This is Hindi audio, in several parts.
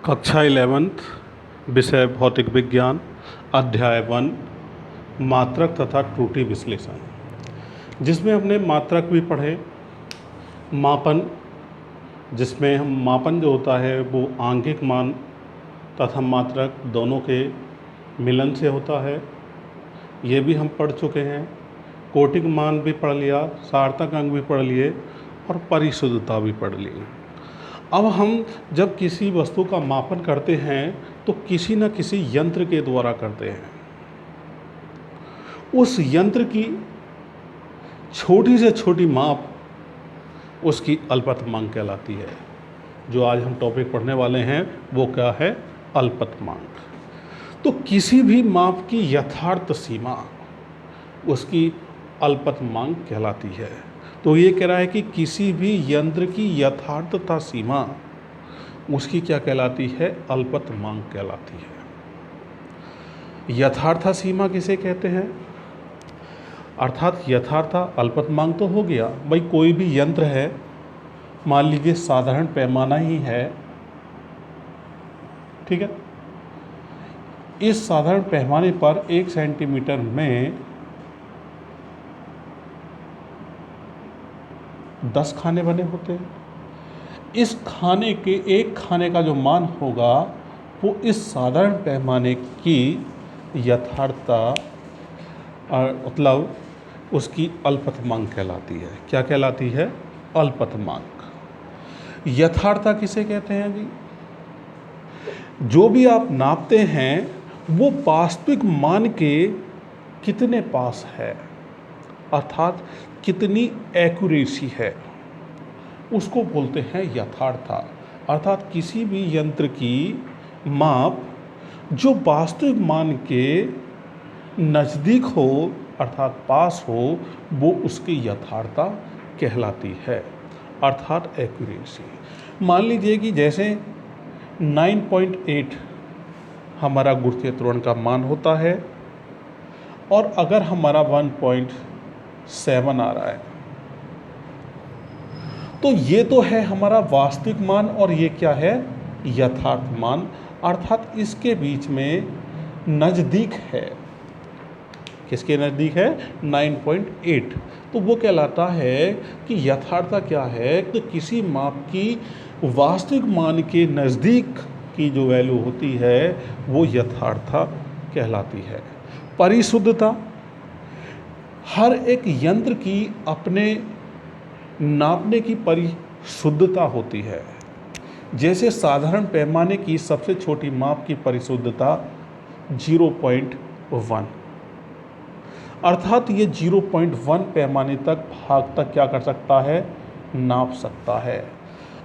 कक्षा 11th विषय भौतिक विज्ञान अध्याय 1 मात्रक तथा त्रुटि विश्लेषण, जिसमें हमने मात्रक भी पढ़े, मापन, जिसमें हम मापन जो होता है वो आंगिक मान तथा मात्रक दोनों के मिलन से होता है, ये भी हम पढ़ चुके हैं। कोटिक मान भी पढ़ लिया, सार्थक अंक भी पढ़ लिए और परिशुद्धता भी पढ़ ली। अब हम जब किसी वस्तु का मापन करते हैं तो किसी न किसी यंत्र के द्वारा करते हैं। उस यंत्र की छोटी से छोटी माप उसकी अल्पतमांक कहलाती है। जो आज हम टॉपिक पढ़ने वाले हैं वो क्या है? अल्पतमांक। तो किसी भी माप की यथार्थ सीमा उसकी अल्पतमांक कहलाती है। तो ये कह रहा है कि किसी भी यंत्र की यथार्थता सीमा उसकी क्या कहलाती है? अल्पतमांक कहलाती है। यथार्थ सीमा किसे कहते हैं? अर्थात यथार्थ अल्पतमांक तो हो गया भाई, कोई भी यंत्र है, मान लीजिए साधारण पैमाना ही है, ठीक है। इस साधारण पैमाने पर 1 सेंटीमीटर में 10 खाने बने होते हैं। इस खाने के एक खाने का जो मान होगा वो इस साधारण पैमाने की यथार्थता मतलब उसकी अल्पतमांक कहलाती है। क्या कहलाती है? अल्पतमांक। यथार्थता किसे कहते हैं जी? जो भी आप नापते हैं वो वास्तविक मान के कितने पास है, अर्थात कितनी एक्यूरेसी है, उसको बोलते हैं यथार्थता। अर्थात किसी भी यंत्र की माप जो वास्तविक मान के नज़दीक हो अर्थात पास हो, वो उसकी यथार्थता कहलाती है, अर्थात एक्यूरेसी। मान लीजिए कि जैसे 9.8 हमारा गुरुत्वीय त्वरण का मान होता है और अगर हमारा 1.7 आ रहा है तो ये तो है हमारा वास्तविक मान और ये क्या है? यथार्थ मान। अर्थात इसके बीच में नज़दीक है। किसके नज़दीक है? 9.8। तो वो कहलाता है कि यथार्थता क्या है? तो किसी माप की वास्तविक मान के नज़दीक की जो वैल्यू होती है वो यथार्थता कहलाती है। परिशुद्धता, हर एक यंत्र की अपने नापने की परिशुद्धता होती है। जैसे साधारण पैमाने की सबसे छोटी माप की परिशुद्धता 0.1, अर्थात ये 0.1 पैमाने तक भाग तक क्या कर सकता है? नाप सकता है।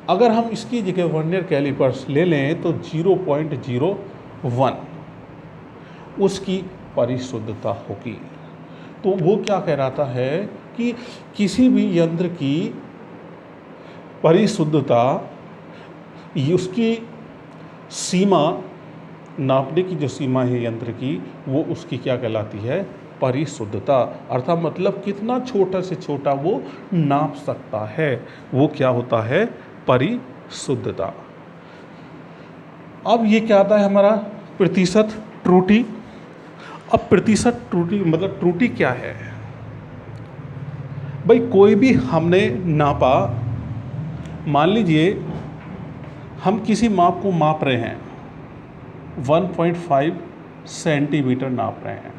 अगर हम इसकी जगह वर्नियर कैलिपर्स ले लें तो 0.01 उसकी परिशुद्धता होगी। तो वो क्या कहलाता है कि किसी भी यंत्र की परिशुद्धता, उसकी सीमा, नापने की जो सीमा है यंत्र की, वो उसकी क्या कहलाती है? परिशुद्धता। अर्थात मतलब कितना छोटा से छोटा वो नाप सकता है, वो क्या होता है? परिशुद्धता। अब ये क्या आता है हमारा? प्रतिशत त्रुटि। अब प्रतिशत त्रुटि मतलब त्रुटि क्या है भाई? कोई भी हमने नापा, मान लीजिए हम किसी माप को माप रहे हैं, 1.5 सेंटीमीटर नाप रहे हैं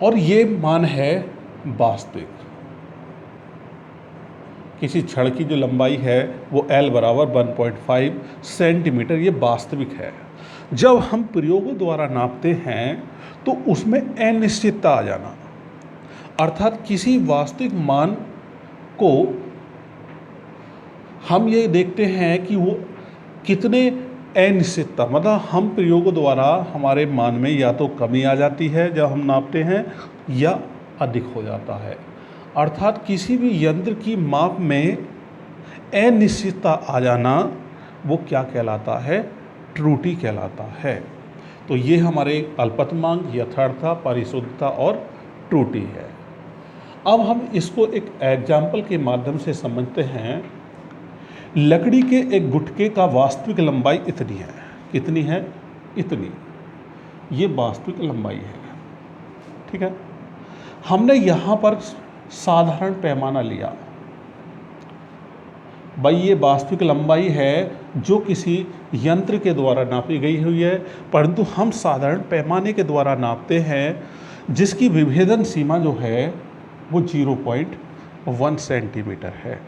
और ये मान है वास्तविक। किसी छड़ की जो लंबाई है वो L बराबर 1.5 सेंटीमीटर, ये वास्तविक है। जब हम प्रयोगों द्वारा नापते हैं तो उसमें अनिश्चितता आ जाना, अर्थात किसी वास्तविक मान को हम ये देखते हैं कि वो कितने अनिश्चितता, मतलब हम प्रयोगों द्वारा हमारे मान में या तो कमी आ जाती है जब हम नापते हैं या अधिक हो जाता है। अर्थात किसी भी यंत्र की माप में अनिश्चितता आ जाना वो क्या कहलाता है? त्रुटि कहलाता है। तो ये हमारे अल्पतमांक, यथार्थता, परिशुद्धता और त्रुटि है। अब हम इसको एक एग्जाम्पल के माध्यम से समझते हैं। लकड़ी के एक गुटके का वास्तविक लंबाई इतनी है। कितनी है? इतनी। ये वास्तविक लंबाई है। ठीक है, हमने यहाँ पर साधारण पैमाना लिया। भाई ये वास्तविक लंबाई है जो किसी यंत्र के द्वारा नापी गई हुई है, परंतु हम साधारण पैमाने के द्वारा नापते हैं जिसकी विभेदन सीमा जो है वो 0.1 सेंटीमीटर है।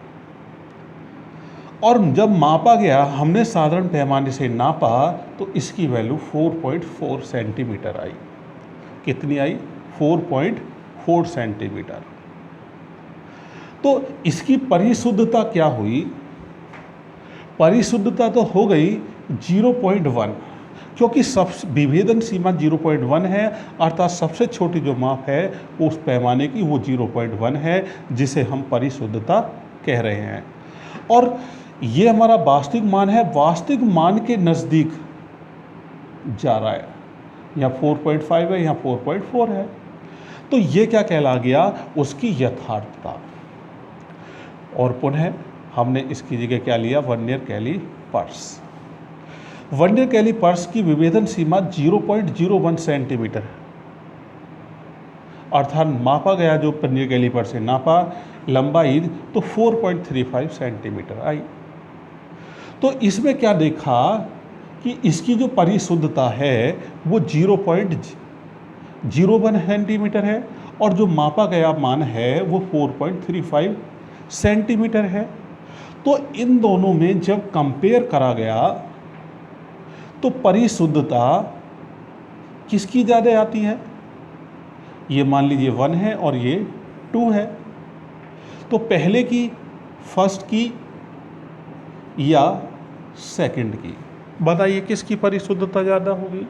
और जब मापा गया, हमने साधारण पैमाने से नापा तो इसकी वैल्यू 4.4 सेंटीमीटर आई। कितनी आई? 4.4 सेंटीमीटर। तो इसकी परिशुद्धता क्या हुई? परिशुद्धता तो हो गई 0.1, क्योंकि सब विभेदन सीमा 0.1 है, अर्थात सबसे छोटी जो माप है उस पैमाने की वो 0.1 है, जिसे हम परिशुद्धता कह रहे हैं। और ये हमारा वास्तविक मान है, वास्तविक मान के नज़दीक जा रहा है। यहाँ 4.5 है, यहाँ 4.4 है। तो ये क्या कहला गया? उसकी यथार्थता। और पुनः हमने इसकी जगह क्या लिया? Vernier calipers. वर्नियर कैलीपर्स की विभेदन सीमा 0.01 सेंटीमीटर है, अर्थात मापा गया जो वर्नियर कैलीपर से नापा लंबाई तो 4.35 सेंटीमीटर आई। तो इसमें क्या देखा कि इसकी जो परिशुद्धता है वो 0.01 सेंटीमीटर है और जो मापा गया मान है वो 4.35 सेंटीमीटर है। तो इन दोनों में जब कंपेयर करा गया तो परिशुद्धता किसकी ज़्यादा आती है? ये मान लीजिए 1 है और ये 2 है। तो पहले की, फर्स्ट की या सेकंड की? बताइए किसकी परिशुद्धता ज़्यादा होगी?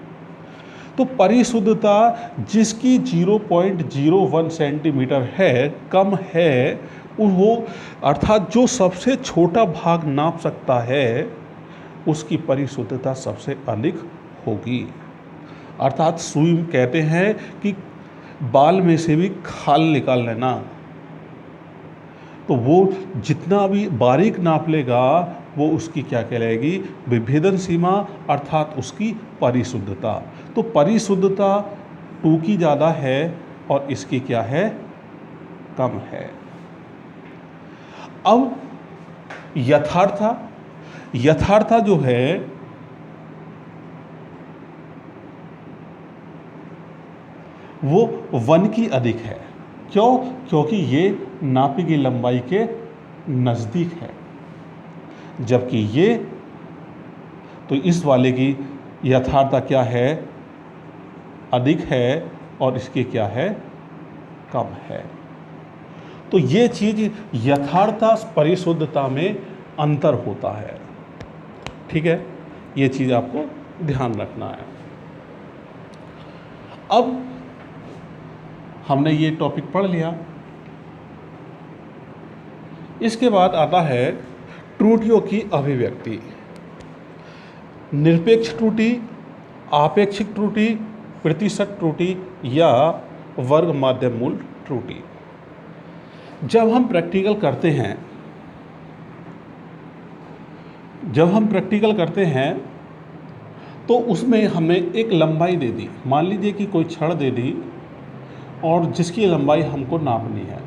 तो परिशुद्धता जिसकी 0.01 सेंटीमीटर है, कम है, वो अर्थात जो सबसे छोटा भाग नाप सकता है उसकी परिशुद्धता सबसे अधिक होगी। अर्थात सुई कहते हैं कि बाल में से भी खाल निकाल लेना, तो वो जितना भी बारीक नाप लेगा वो उसकी क्या कहलाएगी? विभेदन सीमा, अर्थात उसकी परिशुद्धता। तो परिशुद्धता 2 की ज़्यादा है और इसकी क्या है? कम है। अब यथार्था जो है वो 1 की अधिक है। क्यों? क्योंकि ये नापी की लंबाई के नज़दीक है, जबकि ये, तो इस वाले की यथार्थता क्या है? अधिक है और इसकी क्या है? कम है। तो ये चीज़ यथार्थता परिशुद्धता में अंतर होता है। ठीक है, ये चीज़ आपको ध्यान रखना है। अब हमने ये टॉपिक पढ़ लिया। इसके बाद आता है त्रुटियों की अभिव्यक्ति। निरपेक्ष त्रुटि, आपेक्षिक त्रुटि, प्रतिशत त्रुटि या वर्ग माध्य मूल त्रुटि। जब हम प्रैक्टिकल करते हैं तो उसमें हमें एक लंबाई दे दी। मान लीजिए कि कोई छड़ दे दी और जिसकी लंबाई हमको नापनी है।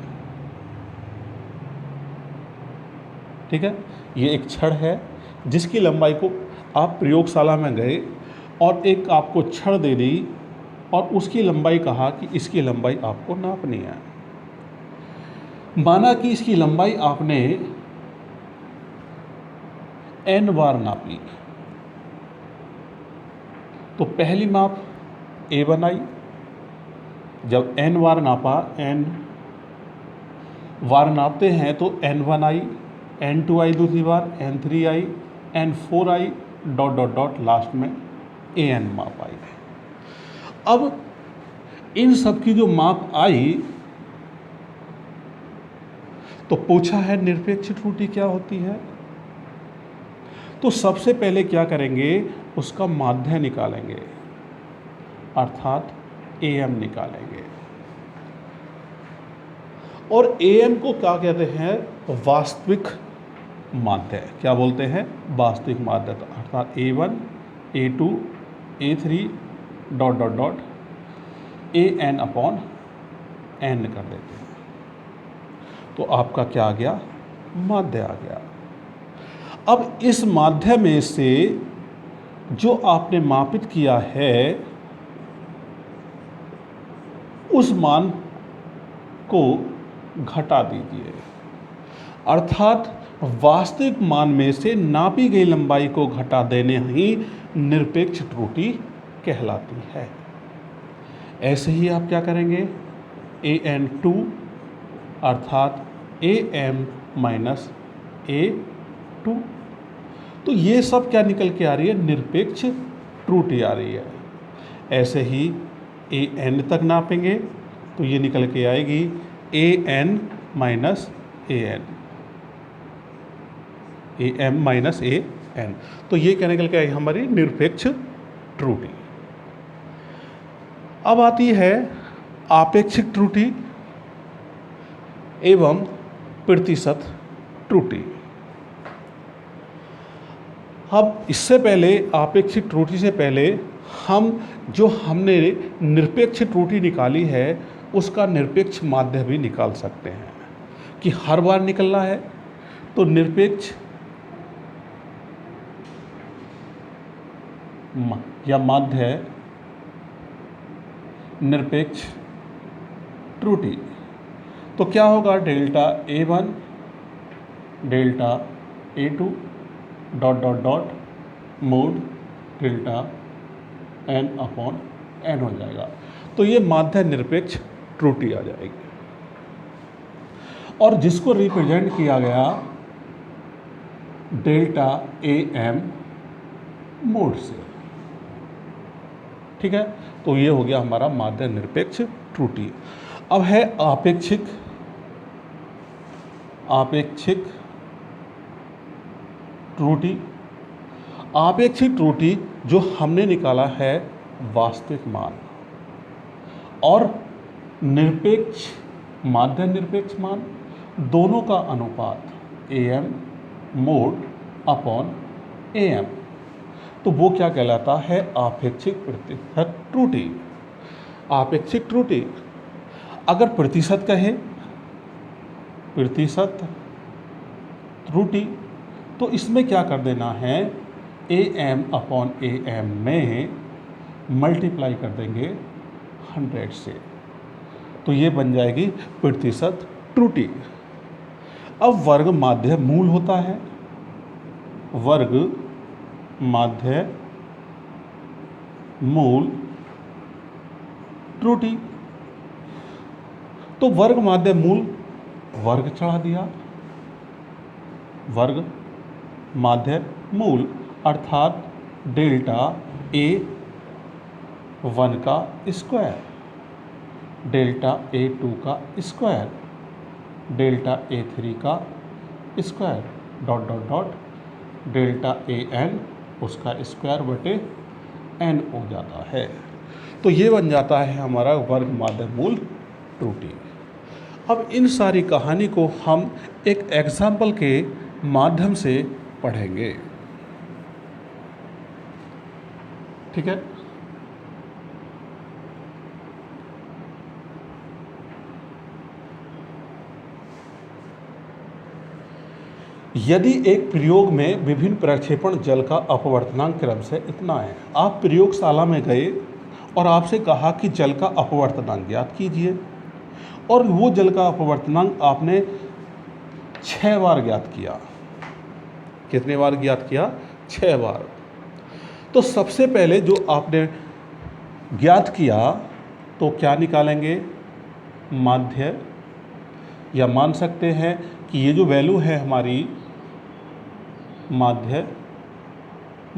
ठीक है, ये एक छड़ है जिसकी लंबाई को आप प्रयोगशाला में गए और एक आपको छड़ दे दी और उसकी लंबाई कहा कि इसकी लंबाई आपको नापनी है। माना कि इसकी लंबाई आपने n बार नापी, तो पहली माप A1 आई। जब n बार नापा, n बार नापते हैं तो n1 आई, n2 आई दूसरी बार, n3 आई, n4 आई, डॉट डॉट डॉट लास्ट में an माप आई। अब इन सब की जो माप आई तो पूछा है निरपेक्ष त्रुटि क्या होती है। तो सबसे पहले क्या करेंगे? उसका माध्य निकालेंगे, अर्थात am निकालेंगे। और am को क्या कहते हैं? वास्तविक माध्य। क्या बोलते हैं? वास्तविक माध्य। अर्थात A1 A2 A3 dot dot dot AN upon N कर देते हैं, तो आपका क्या आ गया? माध्य आ गया। अब इस माध्य में से जो आपने मापित किया है उस मान को घटा दीजिए, अर्थात वास्तविक मान में से नापी गई लंबाई को घटा देने ही निरपेक्ष त्रुटि कहलाती है। ऐसे ही आप क्या करेंगे? AN2 अर्थात AM माइनस A2, तो ये सब क्या निकल के आ रही है? निरपेक्ष त्रुटि आ रही है। ऐसे ही AN तक नापेंगे तो ये निकल के आएगी AN minus AN, AM minus AN, तो ये क्या निकल के आएगी? हमारी निरपेक्ष त्रुटि। अब आती है आपेक्षिक त्रुटि एवं प्रतिशत त्रुटि। अब इससे पहले, आपेक्षिक त्रुटि से पहले, हमने निरपेक्ष त्रुटि निकाली है उसका निरपेक्ष माध्य भी निकाल सकते हैं कि हर बार निकलना है तो निरपेक्ष या माध्य निरपेक्ष त्रुटि, तो क्या होगा? Delta A1 delta A2 dot dot dot mode delta N upon N हो जाएगा, तो ये माध्य निरपेक्ष त्रुटि आ जाएगी। और जिसको रिप्रेजेंट किया गया डेल्टा AM मोड से, ठीक है, तो ये हो गया हमारा माध्य निरपेक्ष त्रुटि। अब है आपेक्षिक त्रुटि। आपेक्षिक त्रुटि जो हमने निकाला है वास्तविक मान और निरपेक्ष माध्य निरपेक्ष मान दोनों का अनुपात AM मोड अपॉन AM, तो वो क्या कहलाता है? आपेक्षिक प्रतिशत त्रुटि। आपेक्षिक त्रुटि अगर प्रतिशत कहे, प्रतिशत त्रुटि, तो इसमें क्या कर देना है? AM अपॉन AM में मल्टीप्लाई कर देंगे 100 से, तो ये बन जाएगी प्रतिशत त्रुटि। अब वर्ग माध्य मूल होता है, वर्ग माध्य मूल त्रुटि, तो वर्ग माध्य मूल वर्ग चढ़ा दिया, वर्ग माध्य मूल अर्थात डेल्टा A1 का स्क्वायर, डेल्टा A2 का स्क्वायर, डेल्टा A3 का square dot dot dot delta AN उसका स्क्वायर बटे N हो जाता है, तो ये बन जाता है हमारा वर्ग माध्य मूल त्रुटि। अब इन सारी कहानी को हम एक एग्जाम्पल के माध्यम से पढ़ेंगे, ठीक है। यदि एक प्रयोग में विभिन्न प्रक्षेपण जल का अपवर्तनांक क्रम से इतना है, आप प्रयोगशाला में गए और आपसे कहा कि जल का अपवर्तनांक ज्ञात कीजिए, और वो जल का अपवर्तनांक आपने 6 बार ज्ञात किया। कितने बार ज्ञात किया? 6 बार। तो सबसे पहले जो आपने ज्ञात किया तो क्या निकालेंगे? माध्य, या मान सकते हैं कि ये जो वैल्यू है हमारी माध्य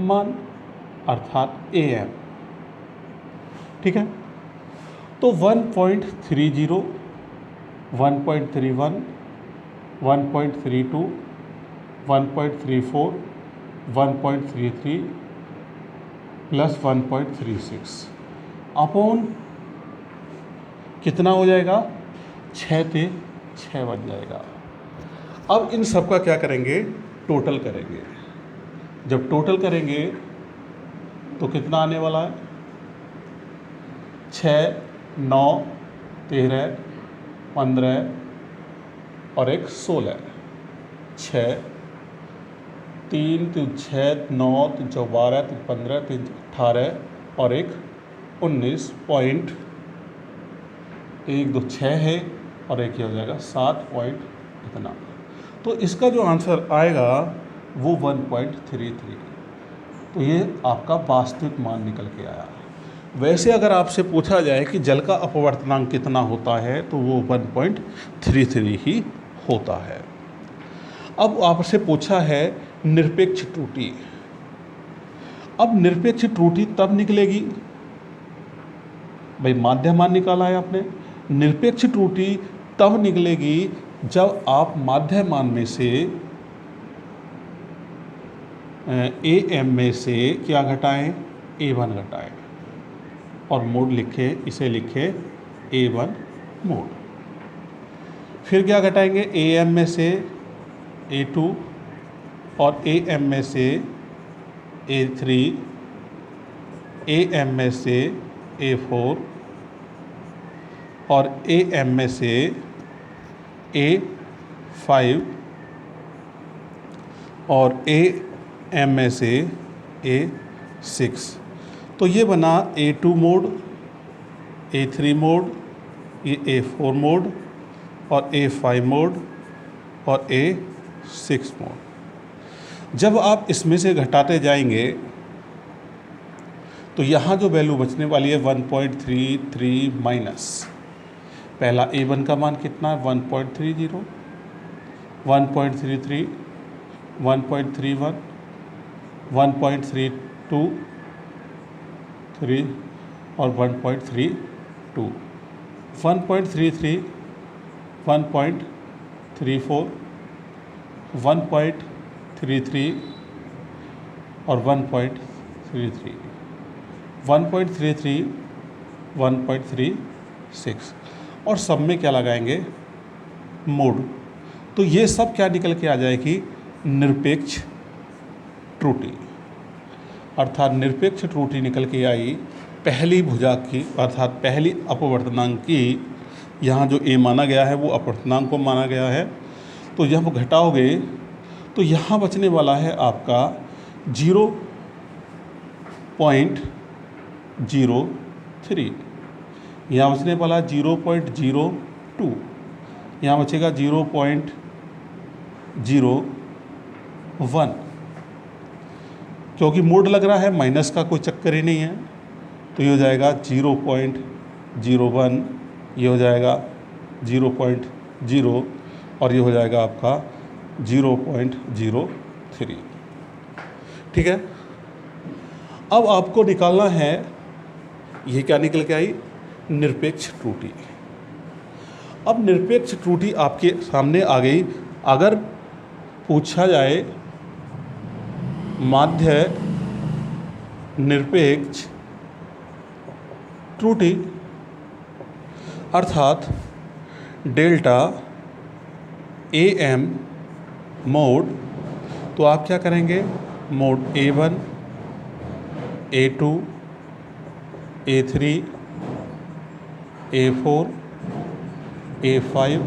मान अर्थात AM, ठीक है। तो 1.30, 1.31, 1.32, 1.34, 1.33 प्लस 1.36 अपॉन कितना हो जाएगा? 6 से 6 बन जाएगा। अब इन सब का क्या करेंगे? टोटल करेंगे। जब टोटल करेंगे तो कितना आने वाला है? 6, 9, 13, 15 और एक 16। 6, 3 3 6 9 3 12 3 15 3 18 और एक 19 पॉइंट 1 2 6 है और एक ये हो जाएगा 7 पॉइंट इतना। तो इसका जो आंसर आएगा वो 1.33। तो ये आपका वास्तविक मान निकल के आया। वैसे अगर आपसे पूछा जाए कि जल का अपवर्तनांक कितना होता है तो वो 1.33 ही होता है। अब आपसे पूछा है निरपेक्ष त्रुटि। अब निरपेक्ष त्रुटि तब निकलेगी, भाई माध्य मान निकाला है आपने, निरपेक्ष त्रुटि तब निकलेगी जब आप माध्य मान में से AM में से क्या घटाएं? A1 घटाएं और मोड लिखें, इसे लिखें A1 मोड। फिर क्या घटाएंगे? AM में से A2 और AM में से A3, AM में से A4 और AM में से A5 और AM में से A6। तो ये बना A2 मोड, A3 मोड, ये A4 मोड और A5 मोड और A6 मोड। जब आप इसमें से घटाते जाएंगे तो यहाँ जो वैल्यू बचने वाली है 1.33 माइनस पहला A1 का मान कितना है? 1.30, 1.33, 1.31, 1.32, 3 और 1.32, 1.33, 1.34, 1.33 और 1.33, 1.33, 1.36 और सब में क्या लगाएंगे? मोड। तो ये सब क्या निकल के आ जाएगी? निरपेक्ष त्रुटि। अर्थात निरपेक्ष त्रुटि निकल के आई पहली भुजा की, अर्थात पहली अपवर्तनांक की। यहाँ जो A माना गया है वो अपवर्तनांक को माना गया है। तो जब घटाओगे तो यहाँ बचने वाला है आपका 0.03, यहाँ बचने वाला 0.02, यहाँ बचेगा 0.01। क्योंकि मोड लग रहा है, माइनस का कोई चक्कर ही नहीं है, तो ये हो जाएगा 0.01, ये हो जाएगा 0.0 और ये हो जाएगा आपका 0.03। ठीक है। अब आपको निकालना है, ये क्या निकल के आई? निरपेक्ष त्रुटि। अब निरपेक्ष त्रुटि आपके सामने आ गई। अगर पूछा जाए माध्य निरपेक्ष त्रुटि अर्थात डेल्टा AM मोड, तो आप क्या करेंगे? Mode A1, A2, A3, A4, A5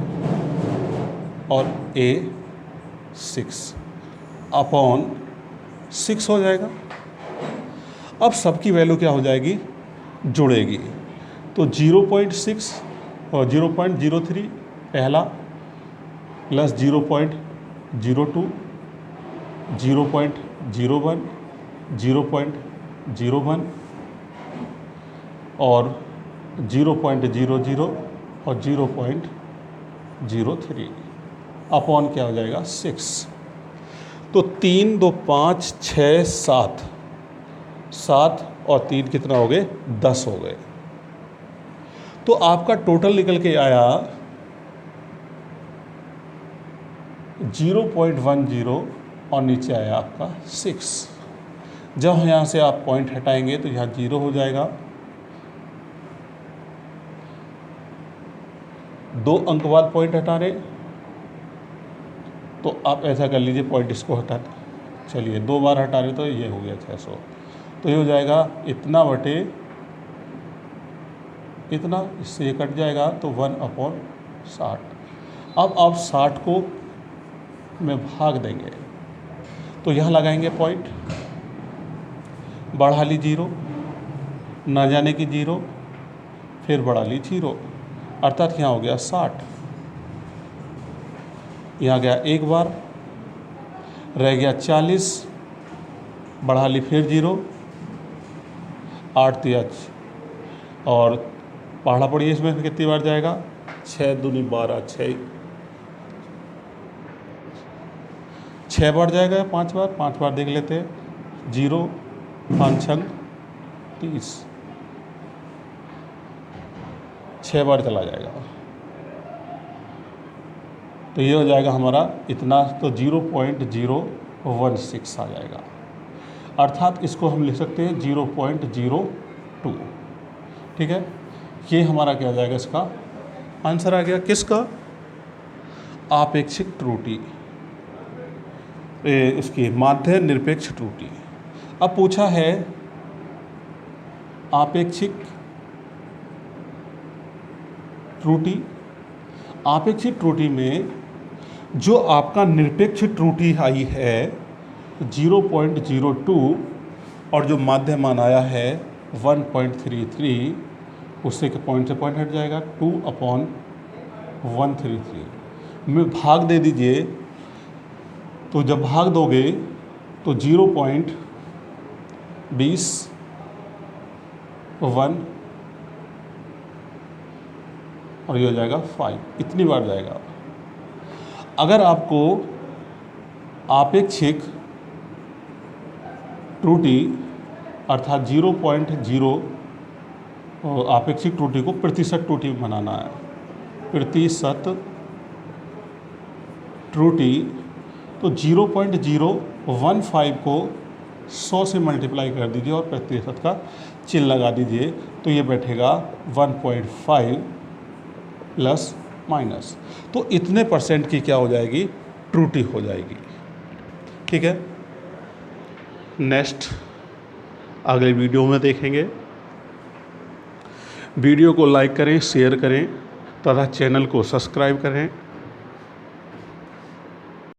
और A6 अपॉन 6 हो जाएगा। अब सबकी वैल्यू क्या हो जाएगी? जुड़ेगी। तो 0.6 और 0.03 पहला प्लस 0.02, 0.01, 0.01 और 0.00 और 0.03 अपॉन क्या हो जाएगा? 6। तो 3 2 5 6 7, 7 और 3 कितना हो गए? 10 हो गए। तो आपका टोटल निकल के आया 0.10 और नीचे आया आपका 6। जब यहाँ से आप पॉइंट हटाएंगे तो यहाँ 0 हो जाएगा। 2 अंक बाद पॉइंट हटा रहे तो आप ऐसा कर लीजिए, पॉइंट इसको हटा, चलिए 2 बार हटा रहे तो ये हो गया 600। तो ये हो जाएगा इतना बटे इतना, इससे ये कट जाएगा तो 1/60। अब आप 60 को में भाग देंगे तो यहाँ लगाएंगे पॉइंट, बढ़ा ली 0, ना जाने की 0, फिर बढ़ा ली 0, अर्थात यहाँ हो गया 60। यहाँ गया एक बार, रह गया 40, बढ़ा ली फिर 0, 8 तिया और पढ़ा पड़िए इसमें कितनी बार जाएगा, 6 दूनी 12, 6 बार जाएगा, 5 बार, 5 बार देख लेते हैं, 0 5 छंग 30, 6 बार चला जाएगा। तो ये हो जाएगा हमारा इतना, तो 0.016 आ जाएगा, अर्थात इसको हम लिख सकते हैं 0.02। ठीक है, ये हमारा क्या आ जाएगा, इसका आंसर आ गया। किसका, आपेक्षिक त्रुटि, इसकी माध्य निरपेक्ष त्रुटि। अब पूछा है आपेक्षिक त्रुटि, आपेक्षिक त्रुटि में जो आपका निरपेक्ष त्रुटि आई है 0.02 और जो माध्य मान आया है 1.33, उससे के पॉइंट से पॉइंट हट जाएगा, 2/133 में भाग दे दीजिए। तो जब भाग दोगे तो 0.21 और ये हो जाएगा 5, इतनी बार जाएगा। अगर आपको आपेक्षिक त्रुटि अर्थात 0.0 आपेक्षिक त्रुटि को प्रतिशत त्रुटि बनाना है, प्रतिशत त्रुटि, तो 0.015 को 100 से मल्टीप्लाई कर दीजिए और प्रतिशत का चिन्ह लगा दीजिए, तो ये बैठेगा 1.5 प्लस माइनस, तो इतने % की क्या हो जाएगी, त्रुटि हो जाएगी। ठीक है, नेक्स्ट अगले वीडियो में देखेंगे। वीडियो को लाइक करें, शेयर करें तथा चैनल को सब्सक्राइब करें।